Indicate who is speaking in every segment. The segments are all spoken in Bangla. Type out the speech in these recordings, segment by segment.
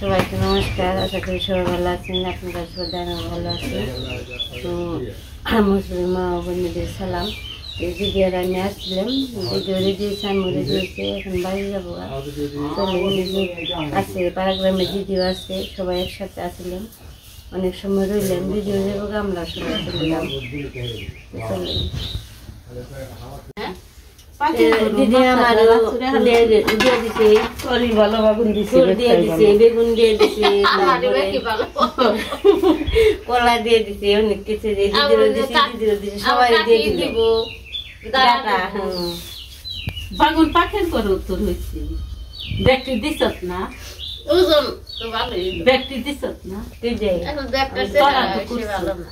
Speaker 1: সবাইকে নমস্কার। আশা করি সবাই ভালো আছেন, আপনারা সবাই ভালো আছেন। তো মুসলিম মা বোনদের সালাম। এই ভিডিওটা আমি আসছিলাম, ভিডিও রেডি হয়েছে, আমি রেডি হয়েছে, এখন বাড়ি যাবো। আছে পাড়াগ্রামে ভিডিও আছে, সবাই একসাথে আসছিলাম, অনেক সময় রইলেন, ভিডিও যাবো, আমরা সবাই চললাম। দিদি আমার দিয়ে দিছে বেগুন দিয়ে দিছে, কলা দিয়ে দিছে, অনেক কিছু দিদিরও দিছে, সবাই দিয়ে দিব।
Speaker 2: বাগুন পাখের করে উত্তর হয়েছে, ব্যাগটি দিছত না,
Speaker 1: ওজন তো ভালোই,
Speaker 2: ব্যাগটি দিছত না,
Speaker 1: তুই যাই
Speaker 2: ভালো না।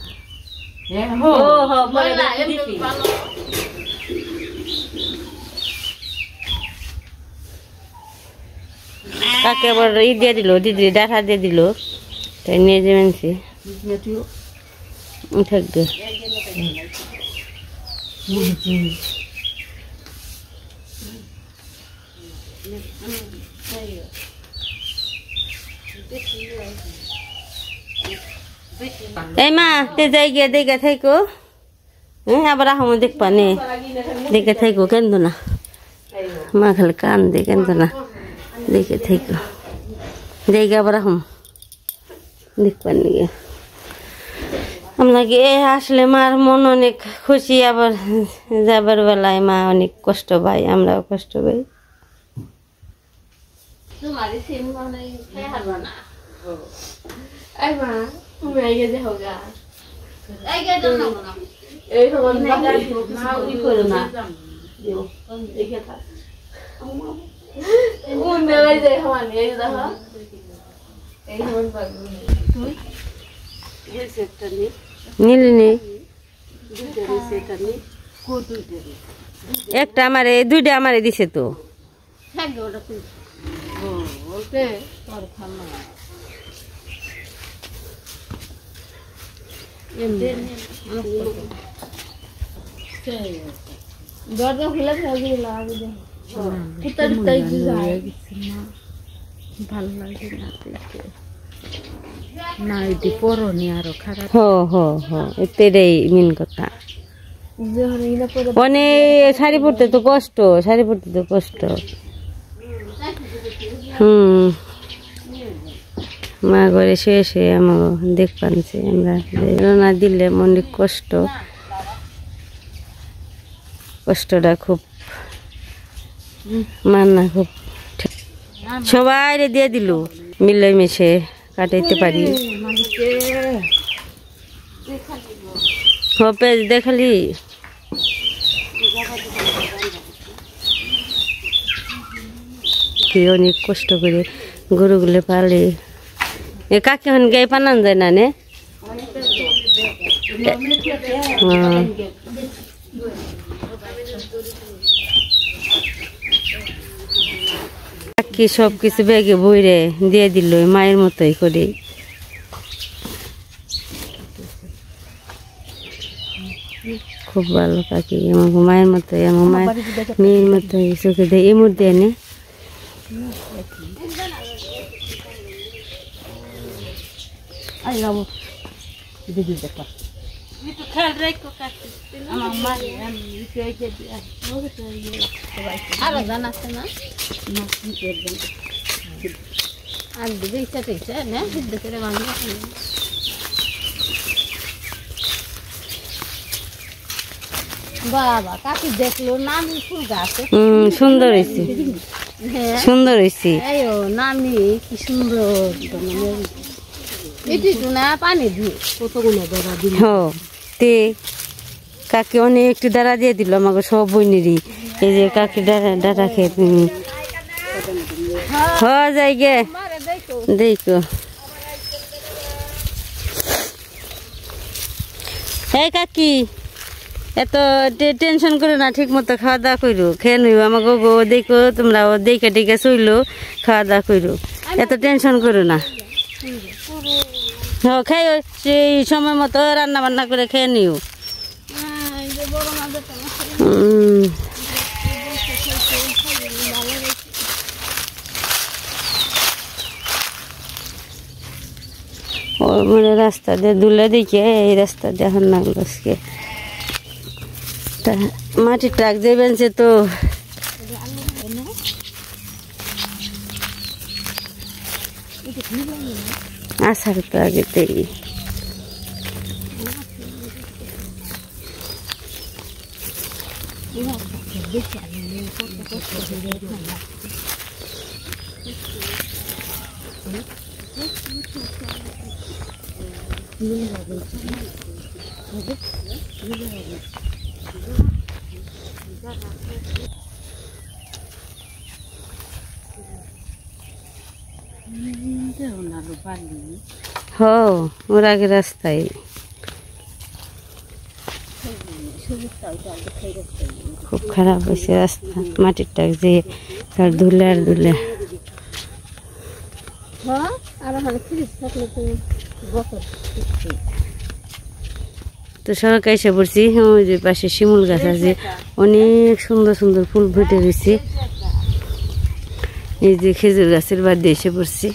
Speaker 1: কাকে আবার ই দিয়ে দিল, দিদি ডাটা দিয়ে দিল, তাই নিয়ে যাবেন থাকবে। এই মা তে যাই গিয়ে দেখে থাকো, আবার আহমদ দেখবা নে, দেখে থাকো, কেন না মা খালি কান দে, কেন না দেখে থাকো, জায়গা আবার আহম দেখবার নিয়ে। আপনাকে আসলে মার মন অনেক খুশি, আবার যাবার বেলায় মা অনেক কষ্ট পায়, আমরাও কষ্ট পাই। একটা আমারে, দুইটা আমারে দিছে তো,
Speaker 3: দরজা খুলে ভালো লাগে না, এটি পরনি আরো খারাপ।
Speaker 1: এটাই মেন কথা। অনেক শাড়ি পরতে তো কষ্ট, শাড়ি পরতে তো কষ্ট। মা ঘরে শুয়ে শুয়ে আমার দেখ পানছে, আমরা না দিলে অনেক কষ্ট, কষ্টটা খুব মান্না, খুব সবাই দিয়ে দিল, মিলে মিশে কাটাইতে পারি। পেজ দেখালি কি অনেক কষ্ট করে গরুগুলো পালে। এ কাকে হন গায়ে পানান যায় না নে, কি সব কিছু ব্যাগে বইরে দিয়ে দিল মায়ের মতোই করে। খুব ভালো কাকি, আমাকে মায়ের মতোই, আমার মায়ের মেয়ের মতোই চোখে দেয়, এই মধ্যে এনে
Speaker 3: বাবা কাকি দেখলো নামি ফুল গাছ,
Speaker 1: সুন্দর হয়েছে, সুন্দর হয়েছে,
Speaker 3: নামি কি সুন্দর, এটি তো না পানি দিয়ে কতগুলো দাঁড়া দিল।
Speaker 1: তে কাকি অনেক একটু দাঁড়া দিয়ে দিল আমাকে সব বইনেরই। এই যে কাকি ডাটা খেয়ে তুমি যাই গে দেখো। এই কাকি এত টেনশন করো না, ঠিক মতো খাওয়া দাওয়া করো, খেয়ে নইব আমাকে গো দেখো, তোমরা দেখে টেকে চইলো, খাওয়া দাওয়া করো, এত টেনশন করো না। খাই সেই সময় মতো রান্না বান্না করে খেয়ে নিও। ও মানে রাস্তা দিয়ে দুলে দিকে এই রাস্তা দিয়ে এখন নামলো আজকে মাটির ট্রাক যাবেন সে তো আসার তো আগেতেই हो ওর আগে রাস্তায় খুব খারাপ হয়েছে রাস্তা মাটির টাক যে তার ধুলে আর ধুলে তো সড়ক এসে পড়ছি ওই যে পাশে শিমুল গাছ আছে অনেক সুন্দর সুন্দর ফুল ফুটে রয়েছে এই যে খেজুর গাছের বাদ দিয়ে এসে পড়ছি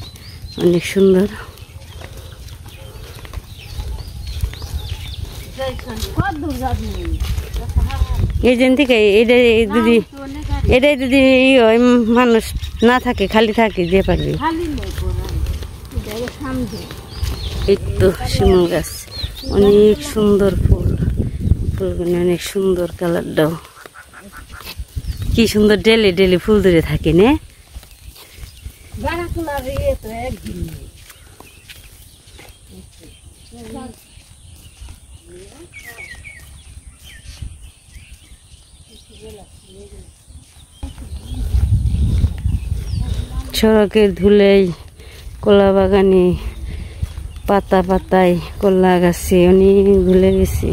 Speaker 1: অনেক সুন্দর এই যেন থেকে এটাই যদি মানুষ না থাকে খালি থাকে যে পারবে এই তো শিমুল গাছ অনেক সুন্দর ফুল ফুলগুলো অনেক সুন্দর কালারটাও কি সুন্দর ডেলি ডেলি ফুল ধরে থাকে না সড়কের ধুলেই কলা বাগানে পাতা পাতায় কলা গাছে অনেক ধুলে গেছে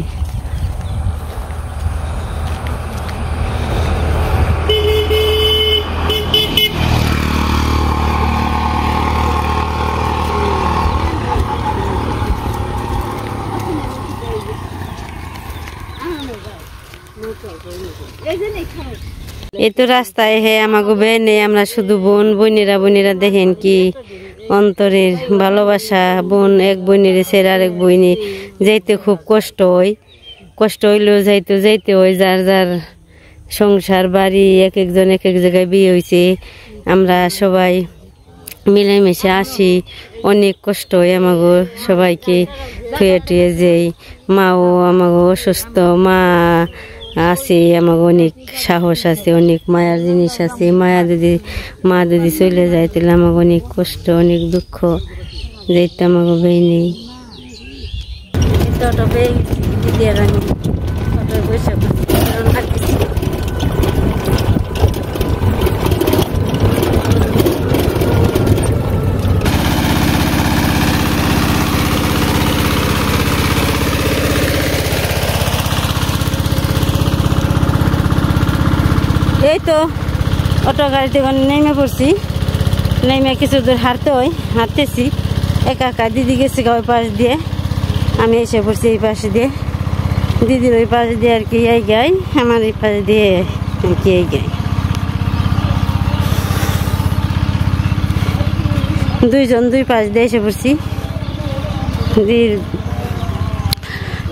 Speaker 1: এই তো রাস্তায় হে আমাকে বেনে আমরা শুধু বোন বোনেরা দেখেন কি অন্তরের ভালোবাসা বোন এক বোনের ছেড়ে আরেক বইনে যাইতে খুব কষ্ট হইলেও যাইতে হয় যার যার সংসার বাড়ি এক একজন এক এক জায়গায় বিয়ে হয়েছে আমরা সবাই মিলেমিশে আসি অনেক কষ্ট হয় আমাকে সবাইকে থুয়ে টুয়ে যাই মাও আমাকে অসুস্থ মা আছে আমাকে অনেক সাহস আছে অনেক মায়ার জিনিস আছে মা যদি চলে যায় তাহলে আমাকে অনেক কষ্ট অনেক দুঃখ যাইতে আমাকে বেই নেই দিদি আর আমি বসে এই তো অটো গাড়িতে নেমে পড়ছি নেমে কিছু দূর হাঁটতেছি একা একা দিদি গেছে ওই পাশ দিয়ে আমি এসে পড়ছি এই পাশ দিয়ে দিদির ওই পাশ দিয়ে আর কি এই গাই আমার এই পাশ দিয়ে আর কি এই গাই দুইজন দুই পাশ দিয়ে এসে পড়ছি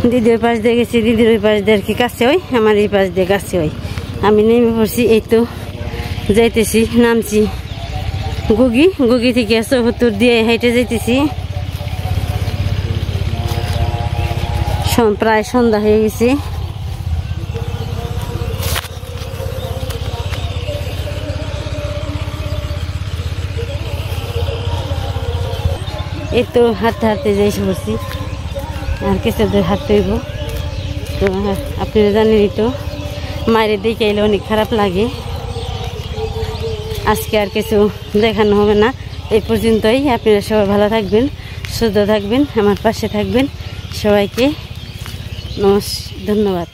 Speaker 1: দিদি ওই পাশ দিয়ে গেছি দিদির ওই পাশ দিয়ে আর কি কাছে হয় আমার এই পাশ দিয়ে কাছে হয় আমি নেমে পড়ছি এই তো যাইতেছি নামছি গুগি থেকে ৭৪ দিয়ে হেঁটে যাইতেছি প্রায় সন্ধ্যা হয়ে গেছে এই তো হাঁটতে হাঁটতে যাই পড়ছি আর কিছু দূর হাঁটতে হইব তো আপনারা জানেনই তো মায়ের দেখে এলে অনেক খারাপ লাগে আজকে আর কিছু দেখানো হবে না এই পর্যন্তই আপনারা সবাই ভালো থাকবেন সুস্থ থাকবেন আমার পাশে থাকবেন সবাইকে ধন্যবাদ।